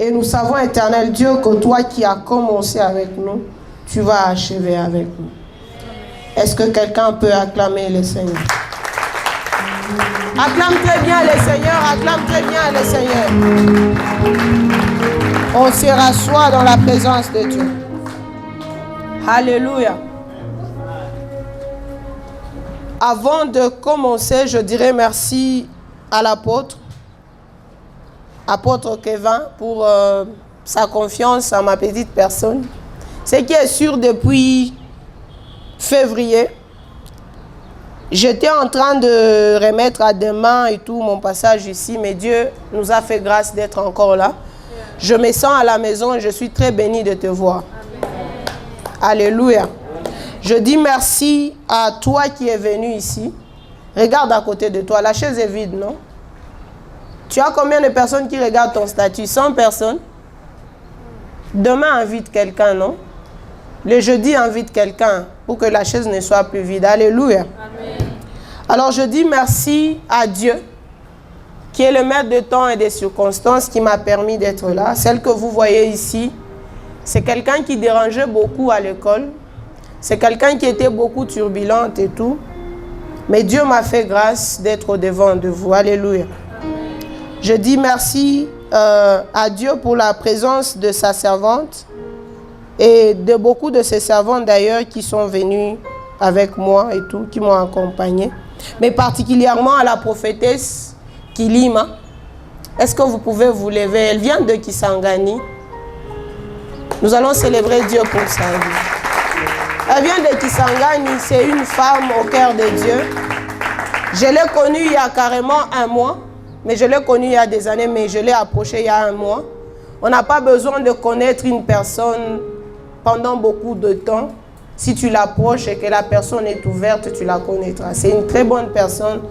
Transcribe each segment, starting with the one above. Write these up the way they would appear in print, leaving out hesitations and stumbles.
Et nous savons, éternel Dieu, que toi qui as commencé avec nous, tu vas achever avec nous. Est-ce que quelqu'un peut acclamer le Seigneur? Acclame très bien le Seigneur, acclame très bien le Seigneur. On se rassoit dans la présence de Dieu. Alléluia. Avant de commencer, je dirais merci à l'apôtre Kevin, pour sa confiance en ma petite personne. Ce qui est sûr, depuis février, j'étais en train de remettre à demain et tout mon passage ici, mais Dieu nous a fait grâce d'être encore là. Je me sens à la maison et je suis très bénie de te voir. Alléluia. Je dis merci à toi qui es venu ici. Regarde à côté de toi, la chaise est vide, non? Tu as combien de personnes qui regardent ton statut? 100 personnes? Demain, invite quelqu'un, non? Le jeudi, invite quelqu'un pour que la chaise ne soit plus vide. Alléluia. Amen. Alors, je dis merci à Dieu, qui est le maître de temps et des circonstances, qui m'a permis d'être là. Celle que vous voyez ici, c'est quelqu'un qui dérangeait beaucoup à l'école. C'est quelqu'un qui était beaucoup turbulente et tout. Mais Dieu m'a fait grâce d'être au-devant de vous. Alléluia. Je dis merci à Dieu pour la présence de sa servante et de beaucoup de ses servantes d'ailleurs qui sont venus avec moi et tout, qui m'ont accompagné. Mais particulièrement à la prophétesse Kilima. Est-ce que vous pouvez vous lever? Elle vient de Kisangani. Nous allons célébrer Dieu pour sa vie. Elle vient de Kisangani, c'est une femme au cœur de Dieu. Je l'ai connue il y a carrément un mois. Mais je l'ai connue il y a des années, mais je l'ai approchée il y a un mois. On n'a pas besoin de connaître une personne pendant beaucoup de temps. Si tu l'approches et que la personne est ouverte, tu la connaîtras. C'est une très bonne personne.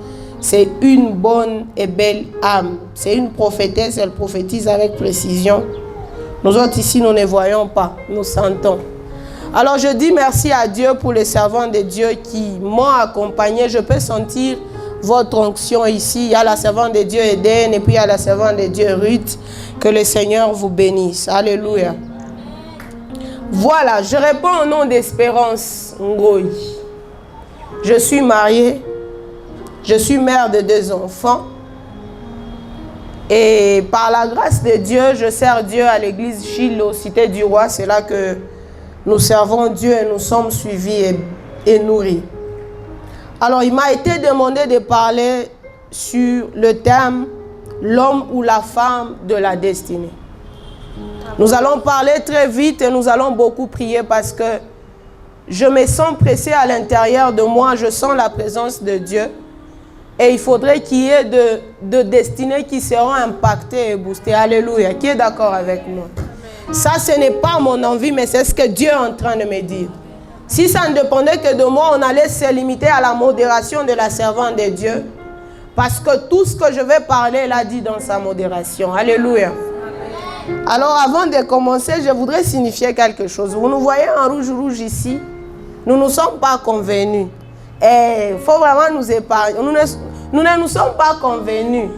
C'est une bonne et belle âme. C'est une prophétesse, elle prophétise avec précision. Nous autres ici, nous ne voyons pas, nous sentons. Alors je dis merci à Dieu pour les servants de Dieu qui m'ont accompagné. Je peux sentir votre onction ici. Il y a la servante de Dieu Eden et puis il y a la servante de Dieu Ruth. Que le Seigneur vous bénisse. Alléluia. Voilà, je réponds au nom d'Espérance Ngoyi. Je suis mariée. Je suis mère de 2 enfants. Et par la grâce de Dieu, je sers Dieu à l'église Shiloh, Cité du Roi. C'est là que nous servons Dieu et nous sommes suivis et nourris. Alors, il m'a été demandé de parler sur le thème « L'homme ou la femme de la destinée ». Nous allons parler très vite et nous allons beaucoup prier parce que je me sens pressé à l'intérieur de moi. Je sens la présence de Dieu. Et il faudrait qu'il y ait de destinées qui seront impactées et boostées. Alléluia. Qui est d'accord avec moi? Ça, ce n'est pas mon envie, mais c'est ce que Dieu est en train de me dire. Si ça ne dépendait que de moi, on allait se limiter à la modération de la servante de Dieu. Parce que tout ce que je vais parler, il a dit dans sa modération. Alléluia. Alors, avant de commencer, je voudrais signifier quelque chose. Vous nous voyez en rouge ici. Nous ne nous sommes pas convenus. Et il faut vraiment nous épargner. Nous ne nous sommes pas convenus.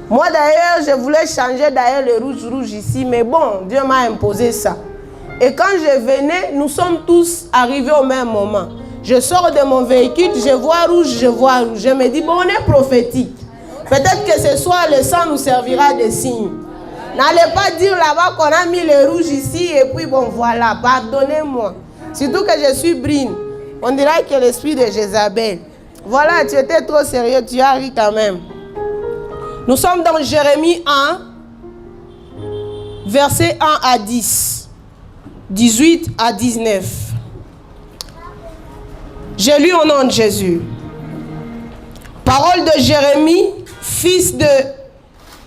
Moi, d'ailleurs, je voulais changer d'ailleurs le rouge ici. Mais bon, Dieu m'a imposé ça. Et quand je venais, nous sommes tous arrivés au même moment. Je sors de mon véhicule, je vois rouge, je vois rouge. Je me dis, bon, on est prophétique. Peut-être que ce soir, le sang nous servira de signe. N'allez pas dire là-bas qu'on a mis le rouge ici et puis bon, voilà, pardonnez-moi. Surtout que je suis brune. On dirait que l'esprit de Jézabel. Voilà, tu étais trop sérieux, tu as ri quand même. Nous sommes dans Jérémie 1, versets 1 à 10. 18 à 19. J'ai lu au nom de Jésus. Parole de Jérémie, fils de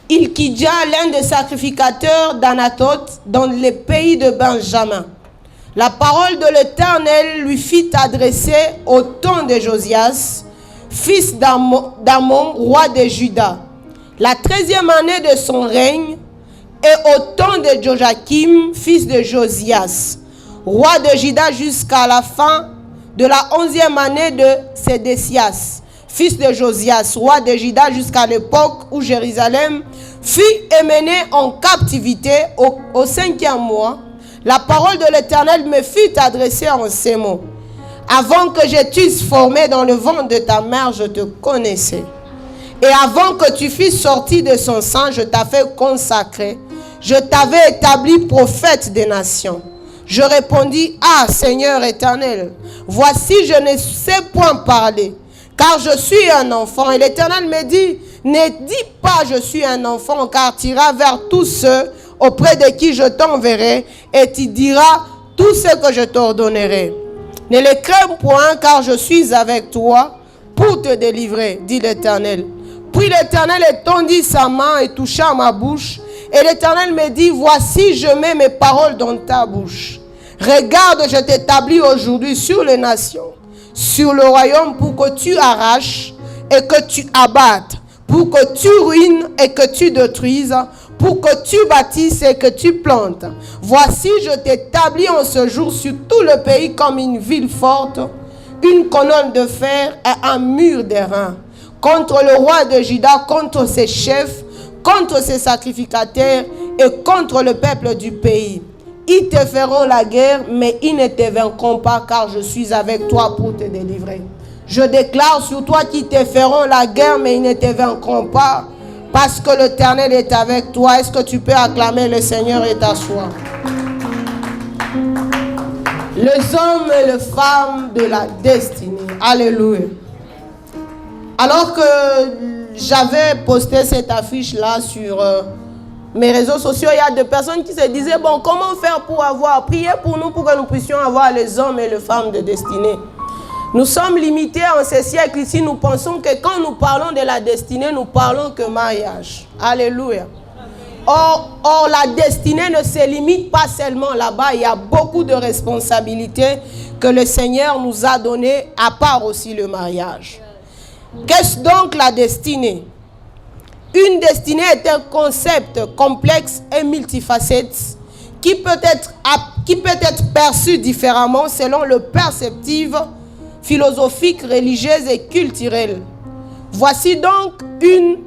Ilkidja, l'un des sacrificateurs d'Anatoth, dans le pays de Benjamin. La parole de l'Éternel lui fit adresser au temps de Josias, fils d'Amon, roi de Juda, la 13e année de son règne, et au temps de Joachim, fils de Josias, roi de Juda, jusqu'à la fin de la 11e année de Sédécias, fils de Josias, roi de Juda, jusqu'à l'époque où Jérusalem fut emmené en captivité au 5e mois, la parole de l'Éternel me fut adressée en ces mots. Avant que je t'eusse formé dans le ventre de ta mère, je te connaissais. Et avant que tu fusses sorti de son sang, je t'avais consacré. Je t'avais établi prophète des nations. Je répondis, ah Seigneur éternel, voici je ne sais point parler, car je suis un enfant. Et l'Éternel me dit, ne dis pas je suis un enfant, car tu iras vers tous ceux auprès de qui je t'enverrai, et tu diras tout ce que je t'ordonnerai. Ne les crains point, car je suis avec toi pour te délivrer, dit l'Éternel. Puis l'Éternel étendit sa main et toucha ma bouche. Et l'Éternel me dit, voici je mets mes paroles dans ta bouche. Regarde, je t'établis aujourd'hui sur les nations, sur le royaume, pour que tu arraches et que tu abattes, pour que tu ruines et que tu détruises, pour que tu bâtisses et que tu plantes. Voici, je t'établis en ce jour sur tout le pays comme une ville forte, une colonne de fer et un mur d'airain, contre le roi de Juda, contre ses chefs, contre ses sacrificateurs et contre le peuple du pays. Ils te feront la guerre, mais ils ne te vaincront pas, car je suis avec toi pour te délivrer. Je déclare sur toi qu'ils te feront la guerre, mais ils ne te vaincront pas, parce que l'Éternel est avec toi. Est-ce que tu peux acclamer le Seigneur et t'asseoir? Les hommes et les femmes de la destinée. Alléluia. Alors que j'avais posté cette affiche-là sur mes réseaux sociaux, il y a des personnes qui se disaient, bon, comment faire pour prier pour nous, pour que nous puissions avoir les hommes et les femmes de destinée. Nous sommes limités en ce siècle ici. Nous pensons que quand nous parlons de la destinée, nous parlons que mariage. Alléluia. Or, la destinée ne se limite pas seulement là-bas. Il y a beaucoup de responsabilités que le Seigneur nous a données, à part aussi le mariage. Qu'est-ce donc la destinée? Une destinée est un concept complexe et multifacette qui peut être perçu différemment selon le perspective philosophique, religieuse et culturelle. Voici donc une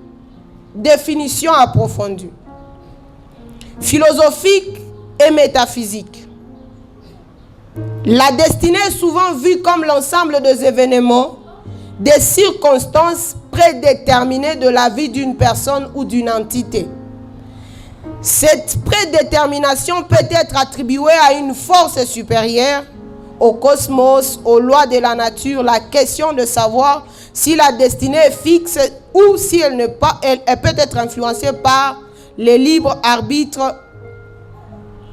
définition approfondie. Philosophique et métaphysique. La destinée est souvent vue comme l'ensemble des événements, des circonstances prédéterminées de la vie d'une personne ou d'une entité. Cette prédétermination peut être attribuée à une force supérieure, au cosmos, aux lois de la nature. La question de savoir si la destinée est fixe ou si elle n'est pas, elle peut être influencée par les libres arbitres.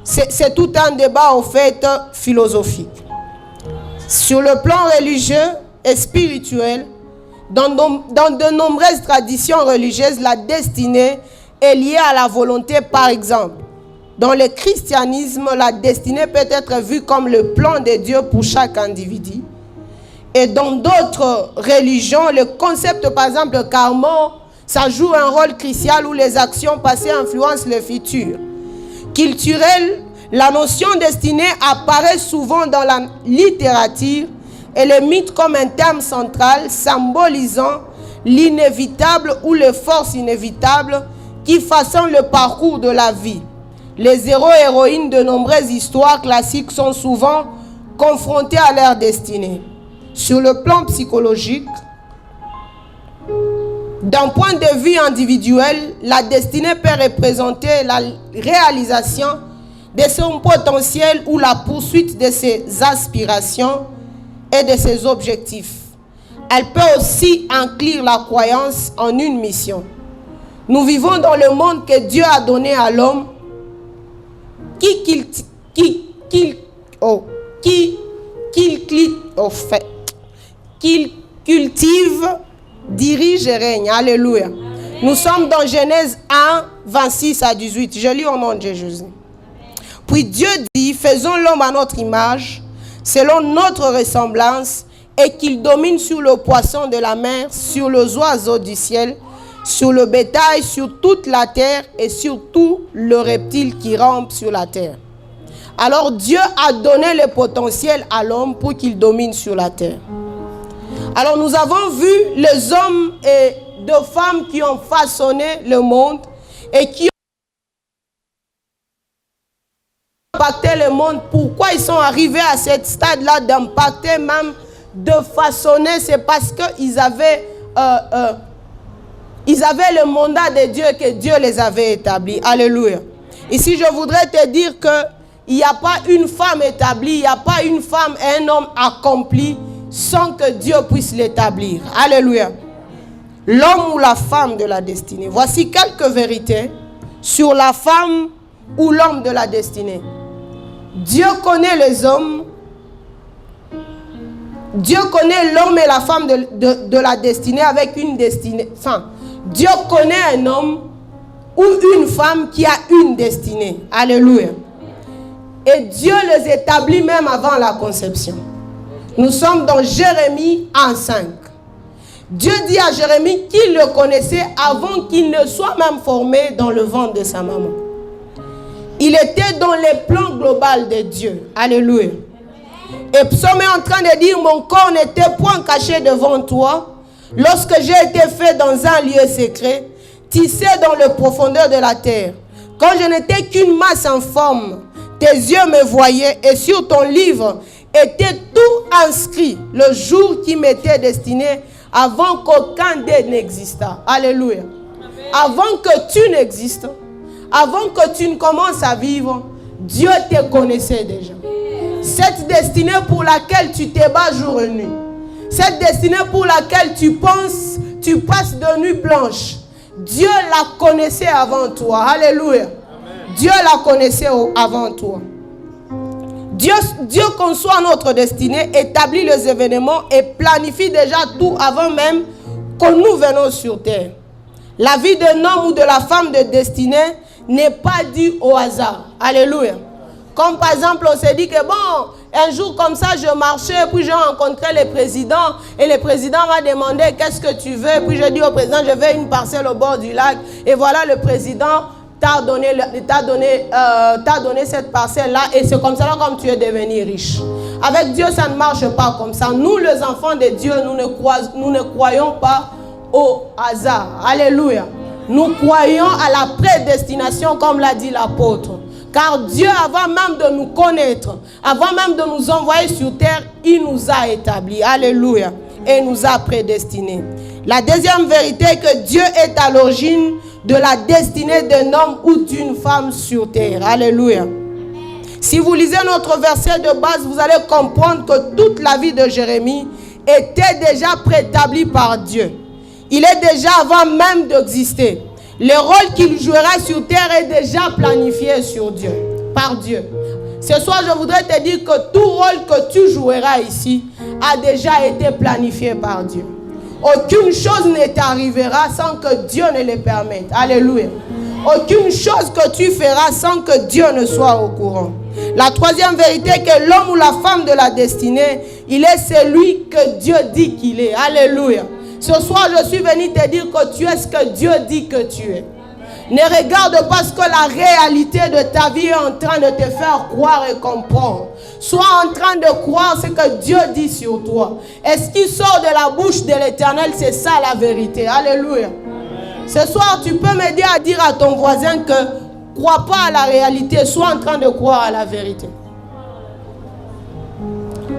C'est tout un débat en fait philosophique. Sur le plan religieux et spirituel, dans de nombreuses traditions religieuses, la destinée est liée à la volonté. Par exemple, dans le christianisme, la destinée peut être vue comme le plan de Dieu pour chaque individu. Et dans d'autres religions, le concept, par exemple, de karma, ça joue un rôle crucial où les actions passées influencent le futur. Culturel, la notion destinée apparaît souvent dans la littérature et le mythe comme un thème central symbolisant l'inévitable ou les forces inévitables qui façonnent le parcours de la vie. Les héros et héroïnes de nombreuses histoires classiques sont souvent confrontés à leur destinée. Sur le plan psychologique, d'un point de vue individuel, la destinée peut représenter la réalisation de son potentiel ou la poursuite de ses aspirations et de ses objectifs. Elle peut aussi inclure la croyance en une mission. Nous vivons dans le monde que Dieu a donné à l'homme qu'il cultive, dirige et règne. Alléluia. Nous sommes dans Genèse 1, 26 à 18. Je lis au nom de Jésus. Puis Dieu dit, faisons l'homme à notre image, selon notre ressemblance, et qu'il domine sur le poisson de la mer, sur les oiseaux du ciel, sur le bétail, sur toute la terre et sur tout le reptile qui rampe sur la terre. Alors Dieu a donné le potentiel à l'homme pour qu'il domine sur la terre. Alors nous avons vu les hommes et de femmes qui ont façonné le monde, et qui ont impacté le monde. Pourquoi ils sont arrivés à ce stade-là d'impacter, même de façonner? C'est parce qu'ils avaient, le mandat de Dieu, que Dieu les avait établis. Alléluia. Ici, je voudrais te dire qu'il n'y a pas une femme établie, il n'y a pas une femme et un homme accompli sans que Dieu puisse l'établir. Alléluia. L'homme ou la femme de la destinée. Voici quelques vérités sur la femme ou l'homme de la destinée. Dieu connaît les hommes. Dieu connaît l'homme et la femme de la destinée avec une destinée. Enfin, Dieu connaît un homme ou une femme qui a une destinée. Alléluia. Et Dieu les établit même avant la conception. Nous sommes dans Jérémie 1:5. Dieu dit à Jérémie qu'il le connaissait avant qu'il ne soit même formé dans le ventre de sa maman. Il était dans les plans globaux de Dieu. Alléluia. Et Psaume est en train de dire, mon corps n'était point caché devant toi. Lorsque j'ai été fait dans un lieu secret, tissé dans les profondeurs de la terre. Quand je n'étais qu'une masse informe, tes yeux me voyaient et sur ton livre était tout inscrit le jour qui m'était destiné avant qu'aucun d'eux n'existât. Alléluia. Avant que tu n'existes, avant que tu ne commences à vivre, Dieu te connaissait déjà. Cette destinée pour laquelle tu te bats jour et nuit, cette destinée pour laquelle tu penses, tu passes de nuit blanche, Dieu la connaissait avant toi. Alléluia. Amen. Dieu la connaissait avant toi. Dieu conçoit notre destinée, établit les événements et planifie déjà tout avant même que nous venons sur terre. La vie d'un homme ou de la femme de destinée n'est pas due au hasard. Alléluia. Comme par exemple, on s'est dit que bon, un jour comme ça, je marchais, puis j'ai rencontré le président, et le président m'a demandé qu'est-ce que tu veux, puis j'ai dit au président, je veux une parcelle au bord du lac, et voilà, le président t'a donné cette parcelle-là, et c'est comme ça là comme tu es devenu riche. Avec Dieu, ça ne marche pas comme ça. Nous, les enfants de Dieu, nous ne croyons pas au hasard. Alléluia. Nous croyons à la prédestination, comme l'a dit l'apôtre. Car Dieu, avant même de nous connaître, avant même de nous envoyer sur terre, il nous a établis. Alléluia. Et nous a prédestinés. La deuxième vérité est que Dieu est à l'origine de la destinée d'un homme ou d'une femme sur terre. Alléluia. Si vous lisez notre verset de base, vous allez comprendre que toute la vie de Jérémie était déjà préétablie par Dieu. Il est déjà avant même d'exister. Le rôle qu'il jouera sur terre est déjà planifié par Dieu. Ce soir, je voudrais te dire que tout rôle que tu joueras ici a déjà été planifié par Dieu. Aucune chose ne t'arrivera sans que Dieu ne le permette. Alléluia. Aucune chose que tu feras sans que Dieu ne soit au courant. La troisième vérité est que l'homme ou la femme de la destinée, il est celui que Dieu dit qu'il est. Alléluia. Ce soir, je suis venu te dire que tu es ce que Dieu dit que tu es. Ne regarde pas ce que la réalité de ta vie est en train de te faire croire et comprendre. Sois en train de croire ce que Dieu dit sur toi. Et ce qui sort de la bouche de l'Éternel, c'est ça la vérité. Alléluia. Ce soir, tu peux m'aider à dire à ton voisin que crois pas à la réalité, sois en train de croire à la vérité.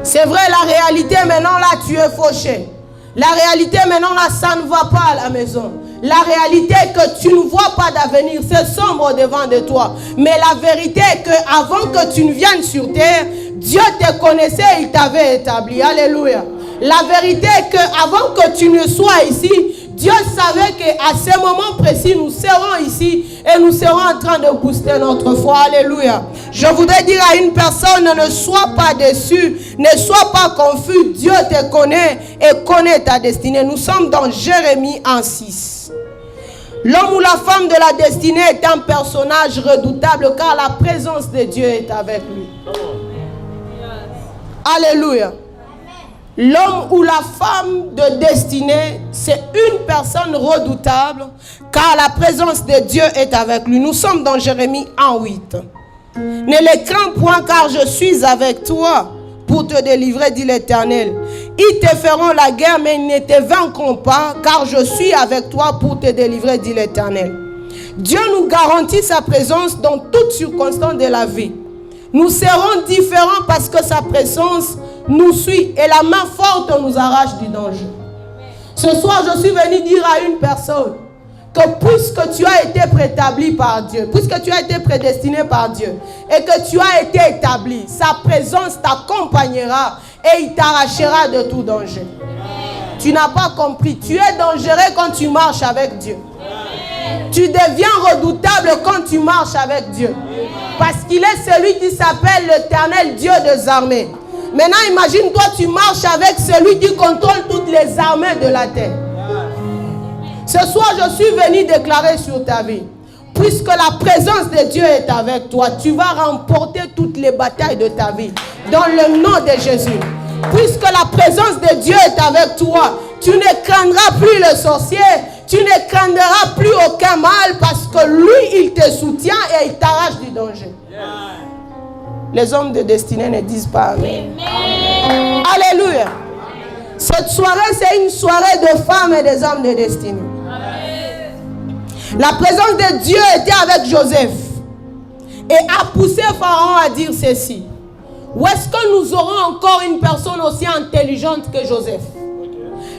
C'est vrai, la réalité, maintenant là, tu es fauché. La réalité, maintenant là, ça ne va pas à la maison. La réalité est que tu ne vois pas d'avenir, c'est sombre devant de toi. Mais la vérité est que avant que tu ne viennes sur terre, Dieu te connaissait et il t'avait établi. Alléluia. La vérité est que avant que tu ne sois ici, Dieu savait qu'à ce moment précis, nous serons ici et nous serons en train de booster notre foi. Alléluia. Je voudrais dire à une personne, ne sois pas déçu, ne sois pas confus. Dieu te connaît et connaît ta destinée. Nous sommes dans Jérémie 1:6. L'homme ou la femme de la destinée est un personnage redoutable car la présence de Dieu est avec lui. Alléluia. L'homme ou la femme de destinée, c'est une personne redoutable car la présence de Dieu est avec lui. Nous sommes dans Jérémie 1:8. Ne les crains point car je suis avec toi pour te délivrer, dit l'Éternel. Ils te feront la guerre mais ils ne te vaincront pas car je suis avec toi pour te délivrer, dit l'Éternel. Dieu nous garantit sa présence dans toutes circonstances de la vie. Nous serons différents parce que sa présence nous suit et la main forte nous arrache du danger. Ce soir, je suis venu dire à une personne que puisque tu as été préétabli par Dieu, puisque tu as été prédestiné par Dieu et que tu as été établi, sa présence t'accompagnera et il t'arrachera de tout danger. Tu n'as pas compris. Tu es dangereux quand tu marches avec Dieu. Tu deviens redoutable quand tu marches avec Dieu. Parce qu'il est celui qui s'appelle l'Éternel Dieu des armées. Maintenant, imagine-toi, tu marches avec celui qui contrôle toutes les armées de la terre. Ce soir, je suis venu déclarer sur ta vie. Puisque la présence de Dieu est avec toi, tu vas remporter toutes les batailles de ta vie. Dans le nom de Jésus. Puisque la présence de Dieu est avec toi, tu ne craindras plus le sorcier, tu ne craindras plus aucun mal parce que lui, il te soutient et il t'arrache du danger. Les hommes de destinée ne disent pas Amen. Alléluia. Cette soirée, c'est une soirée de femmes et des hommes de destinée. La présence de Dieu était avec Joseph et a poussé Pharaon à dire ceci. Où est-ce que nous aurons encore une personne aussi intelligente que Joseph?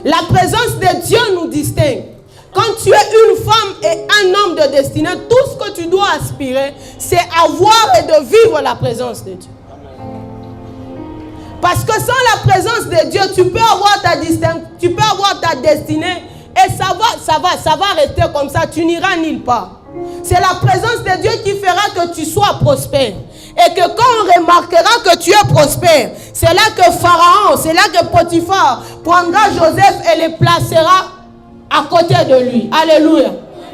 La présence de Dieu nous distingue. Quand tu es une femme et un homme de destinée, tout ce que tu dois aspirer, c'est avoir et de vivre la présence de Dieu. Parce que sans la présence de Dieu, tu peux avoir ta destinée et ça va rester comme ça. Tu n'iras nulle part. C'est la présence de Dieu qui fera que tu sois prospère. Et que quand on remarquera que tu es prospère, c'est là que Pharaon, c'est là que Potiphar prendra Joseph et le placera à côté de lui. Alléluia.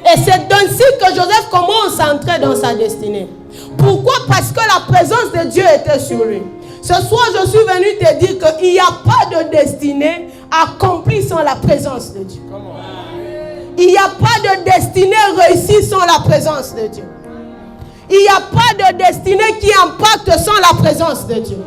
Et c'est ainsi que Joseph commence à entrer dans sa destinée. Pourquoi? Parce que la présence de Dieu était sur lui. Ce soir, je suis venu te dire qu'il n'y a pas de destinée accomplie sans la présence de Dieu. Il n'y a pas de destinée réussie sans la présence de Dieu. Il n'y a pas de destinée qui impacte sans la présence de Dieu.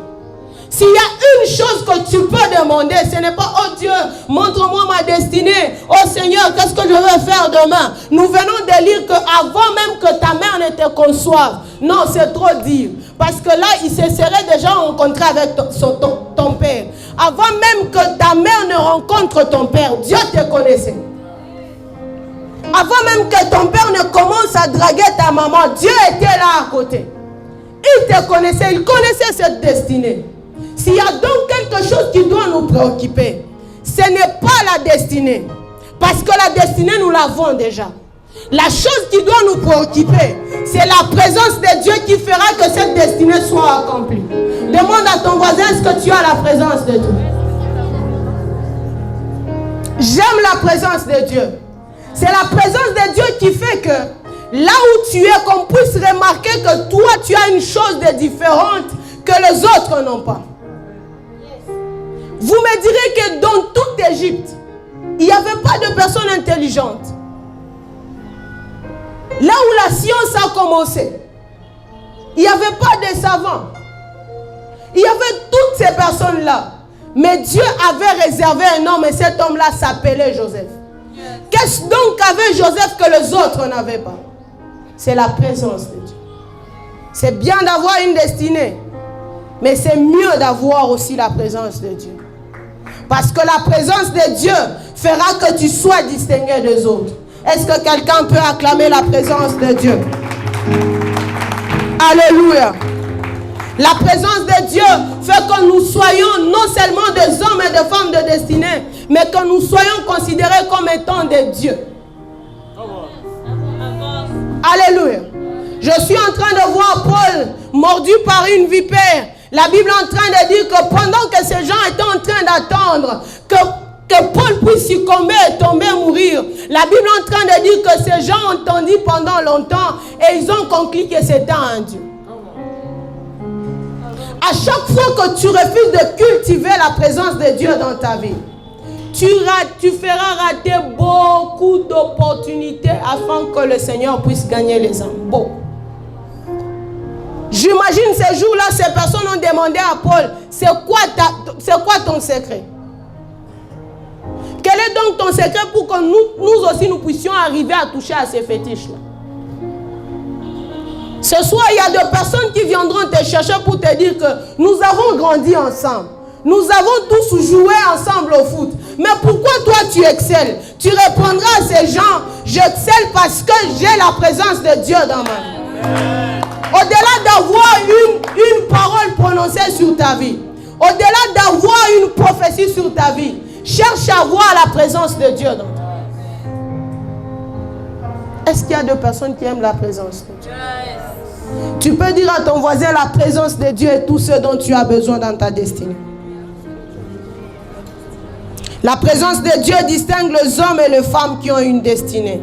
S'il y a une chose que tu peux demander, ce n'est pas « Oh Dieu, montre-moi ma destinée. Oh Seigneur, qu'est-ce que je vais faire demain ?» Nous venons de lire qu'avant même que ta mère ne te conçoive. Non, c'est trop dire. Parce que là, il se serait déjà rencontré avec ton père. Avant même que ta mère ne rencontre ton père, Dieu te connaissait. Avant même que ton père ne commence à draguer ta maman, Dieu était là à côté. Il te connaissait, il connaissait cette destinée. S'il y a donc quelque chose qui doit nous préoccuper, ce n'est pas la destinée. Parce que la destinée, nous l'avons déjà. La chose qui doit nous préoccuper, c'est la présence de Dieu qui fera que cette destinée soit accomplie. Demande à ton voisin, est-ce que tu as la présence de Dieu? J'aime la présence de Dieu. C'est la présence de Dieu qui fait que là où tu es, qu'on puisse remarquer que toi, tu as une chose de différente que les autres n'ont pas. Vous me direz que dans toute Égypte, il n'y avait pas de personnes intelligentes. Là où la science a commencé, il n'y avait pas de savants. Il y avait toutes ces personnes-là. Mais Dieu avait réservé un homme et cet homme-là s'appelait Joseph. Qu'est-ce donc qu'avait Joseph que les autres n'avaient pas? C'est la présence de Dieu. C'est bien d'avoir une destinée, mais c'est mieux d'avoir aussi la présence de Dieu. Parce que la présence de Dieu fera que tu sois distingué des autres. Est-ce que quelqu'un peut acclamer la présence de Dieu? Alléluia. La présence de Dieu fait que nous soyons non seulement des hommes et des femmes de destinée, mais que nous soyons considérés comme étant des dieux. Alléluia. Je suis en train de voir Paul mordu par une vipère. La Bible est en train de dire que pendant que ces gens étaient en train d'attendre que Paul puisse succomber et tomber et mourir, la Bible est en train de dire que ces gens ont entendu pendant longtemps et ils ont conclu que c'était un Dieu. À chaque fois que tu refuses de cultiver la présence de Dieu dans ta vie, tu feras rater beaucoup d'opportunités afin que le Seigneur puisse gagner les âmes. Beaucoup. J'imagine ces jours-là, ces personnes ont demandé à Paul, c'est quoi ton secret? Quel est donc ton secret pour que nous aussi nous puissions arriver à toucher à ces fétiches-là? Ce soir, il y a des personnes qui viendront te chercher pour te dire que nous avons grandi ensemble. Nous avons tous joué ensemble au foot. Mais pourquoi toi tu excelles? Tu répondras à ces gens, j'excelle parce que j'ai la présence de Dieu dans ma vie. Au-delà d'avoir une parole prononcée sur ta vie, au-delà d'avoir une prophétie sur ta vie, cherche à voir la présence de Dieu dans ta vie. Est-ce qu'il y a des personnes qui aiment la présence de Dieu? Tu peux dire à ton voisin, la présence de Dieu est tout ce dont tu as besoin dans ta destinée. La présence de Dieu distingue les hommes et les femmes qui ont une destinée.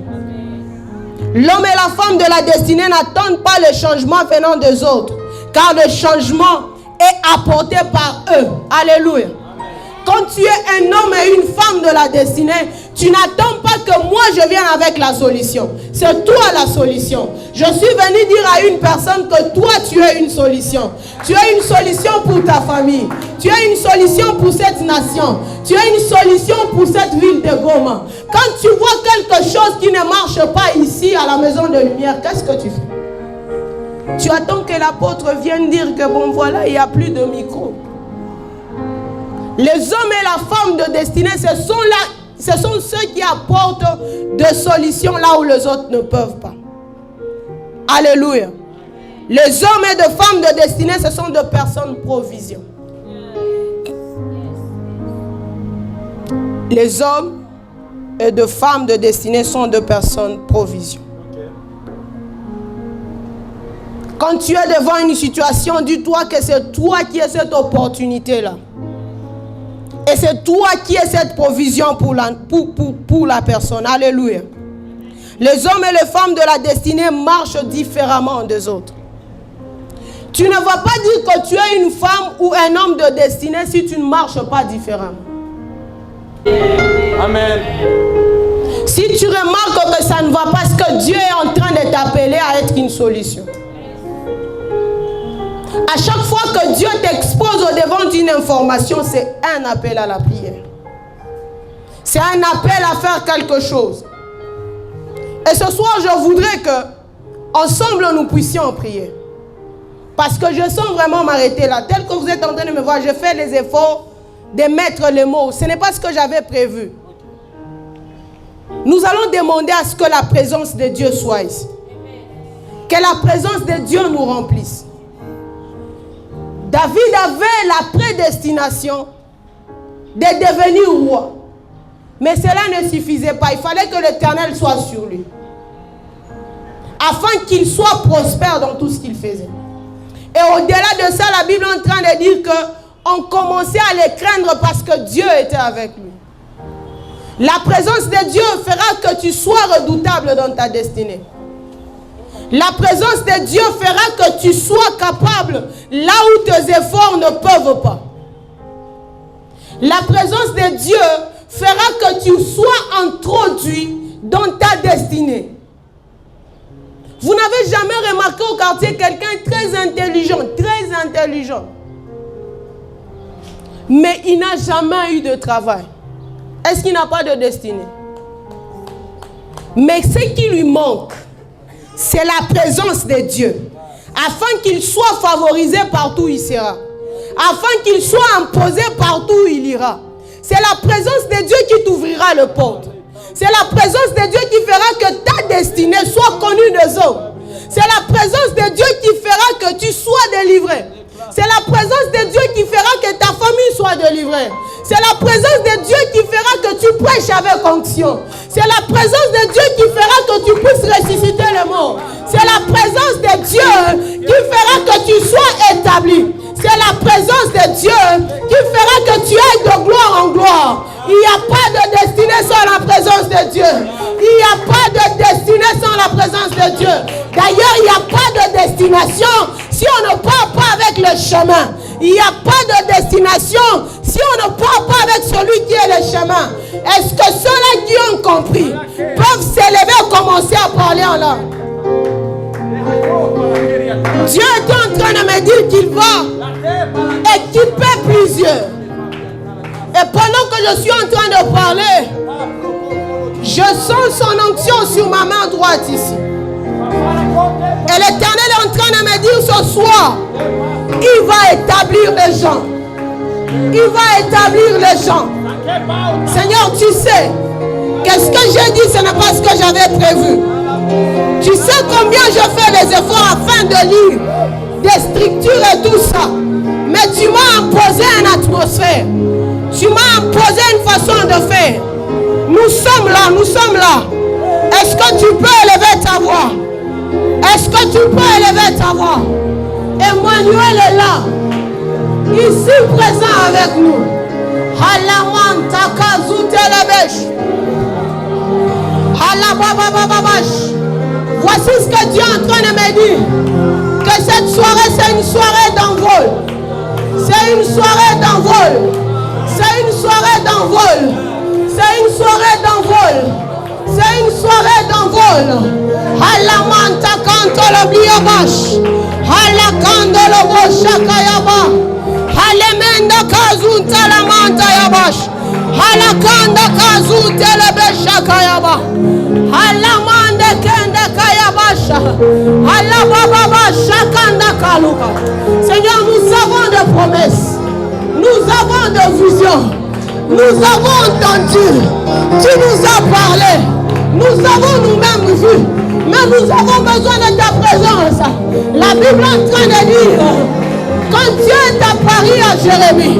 L'homme et la femme de la destinée n'attendent pas le changement venant des autres, car le changement est apporté par eux. Alléluia. Quand tu es un homme et une femme de la destinée, tu n'attends pas que moi je vienne avec la solution. C'est toi la solution. Je suis venu dire à une personne que toi tu es une solution. Tu es une solution pour ta famille. Tu es une solution pour cette nation. Tu es une solution pour cette ville de Goma. Quand tu vois quelque chose qui ne marche pas ici à la maison de lumière, qu'est-ce que tu fais? Tu attends que l'apôtre vienne dire que bon voilà, il n'y a plus de micro. Les hommes et la femme de destinée, ce sont ceux qui apportent des solutions là où les autres ne peuvent pas. Alléluia. Les hommes et les femmes de destinée, ce sont des personnes provision. Les hommes et les femmes de destinée sont des personnes provision. Quand tu es devant une situation, dis-toi que c'est toi qui as cette opportunité-là. Et c'est toi qui es cette provision pour la personne. Alléluia. Les hommes et les femmes de la destinée marchent différemment des autres. Tu ne vas pas dire que tu es une femme ou un homme de destinée si tu ne marches pas différemment. Amen. Si tu remarques que ça ne va pas, c'est que Dieu est en train de t'appeler à être une solution. À chaque fois que Dieu t'expose au devant d'une information, c'est un appel à la prière. C'est un appel à faire quelque chose. Et ce soir, je voudrais que ensemble nous puissions prier. Parce que je sens vraiment m'arrêter là. Tel que vous êtes en train de me voir, je fais les efforts de mettre les mots. Ce n'est pas ce que j'avais prévu. Nous allons demander à ce que la présence de Dieu soit ici. Que la présence de Dieu nous remplisse. David avait la prédestination de devenir roi. Mais cela ne suffisait pas. Il fallait que l'Éternel soit sur lui. Afin qu'il soit prospère dans tout ce qu'il faisait. Et au-delà de ça, la Bible est en train de dire qu'on commençait à le craindre parce que Dieu était avec lui. La présence de Dieu fera que tu sois redoutable dans ta destinée. La présence de Dieu fera que tu sois capable là où tes efforts ne peuvent pas. La présence de Dieu fera que tu sois introduit dans ta destinée. Vous n'avez jamais remarqué au quartier quelqu'un très intelligent, mais il n'a jamais eu de travail. Est-ce qu'il n'a pas de destinée? Mais ce qui lui manque, c'est la présence de Dieu. Afin qu'il soit favorisé partout où il sera. Afin qu'il soit imposé partout où il ira. C'est la présence de Dieu qui t'ouvrira le porte. C'est la présence de Dieu qui fera que ta destinée soit connue des hommes. C'est la présence de Dieu qui fera que tu sois délivré. C'est la présence de Dieu qui fera que ta famille soit délivrée. C'est la présence de Dieu qui fera que tu prêches avec onction. C'est la présence de Dieu qui fera que tu puisses ressusciter les morts. C'est la présence de Dieu qui fera que tu sois établi. C'est la présence de Dieu qui fera que tu ailles de gloire en gloire. Il n'y a pas de destinée sans la présence de Dieu. Il n'y a pas de destinée sans la présence de Dieu. D'ailleurs, il n'y a pas de destination si on ne part pas avec le chemin. Il n'y a pas de destination si on ne part pas avec celui qui est le chemin. Est-ce que ceux-là qui ont compris peuvent s'élever et commencer à parler en langue? Dieu est en train de me dire qu'il va équiper plusieurs. Et pendant que je suis en train de parler, je sens son onction sur ma main droite ici. Et l'Éternel est en train de me dire ce soir, il va établir les gens. Il va établir les gens. Seigneur, tu sais, qu'est-ce que j'ai dit, ce n'est pas ce que j'avais prévu. Tu sais combien je fais des efforts afin de lire des structures et tout ça. Mais tu m'as imposé une atmosphère. Tu m'as imposé une façon de faire. Nous sommes là, nous sommes là. Est-ce que tu peux élever ta voix? Est-ce que tu peux élever ta voix? Emmanuel est là. Ici présent avec nous. Halaman takazutelebesh. Halababababash. Voici ce que Dieu est en train de me dire. Que cette soirée, c'est une soirée d'envol. C'est une soirée d'envol. C'est une soirée d'envol. C'est une soirée d'envol. C'est une soirée d'envol. Halamanta kantolo biyabash. Halakandolo boshakayaba. Halemenda kazunta lamanta yabash. Halakanda kazunta lebeshakayaba. Halamanda kenda kayabasha. Halabababasha kanda kaluka. Seigneur, nous avons des promesses. Nous avons des visions. Nous avons entendu. Tu nous as parlé. Nous avons nous-mêmes vu. Mais nous avons besoin de ta présence. La Bible est en train de dire, quand Dieu est apparu à Jérémie,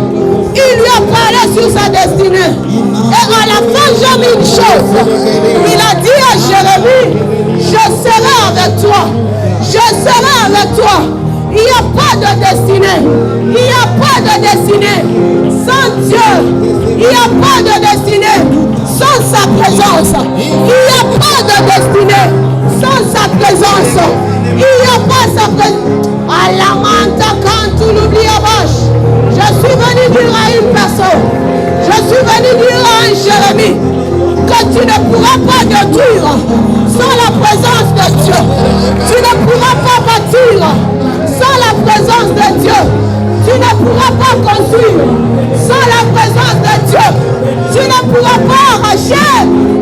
il lui a parlé sur sa destinée. Et à la fin, j'ai mis une chose. Il a dit à Jérémie, je serai avec toi. Je serai avec toi. Il n'y a pas de destinée. Il n'y a pas de destinée sans Dieu. Il n'y a pas de destinée sans sa présence. Il n'y a pas de destinée sans sa présence. Il n'y a pas sa présence. À la manta quand tu l'oublies à vache. Je suis venu dire à une personne. Je suis venu dire à un Jérémie que tu ne pourras pas détruire sans la présence de Dieu. Tu ne pourras pas bâtir sans la présence de Dieu. Tu ne pourras pas construire sans la présence de Dieu. Tu ne pourras pas arracher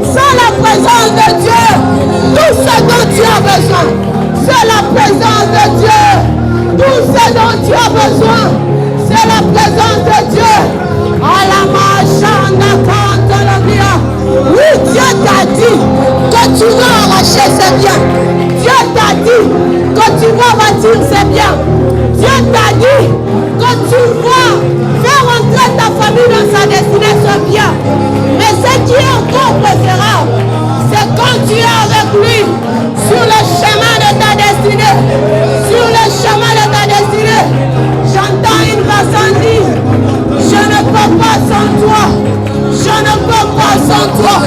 sans la présence de Dieu. Tout ce dont tu as besoin, c'est la présence de Dieu. Tout ce dont tu as besoin, c'est la présence de Dieu. Oui, Dieu t'a dit que tu vas arracher ses biens. Dieu t'a dit que tu vas bâtir ses biens. Dieu t'a dit que tu vas faire entrer ta famille dans sa destinée, ce bien. Mais ce qui est encore préférable, c'est quand tu es avec lui sur le chemin de ta destinée. Sur le chemin de ta destinée, j'entends une personne dire, je ne peux pas sans toi. Je ne peux pas sans toi.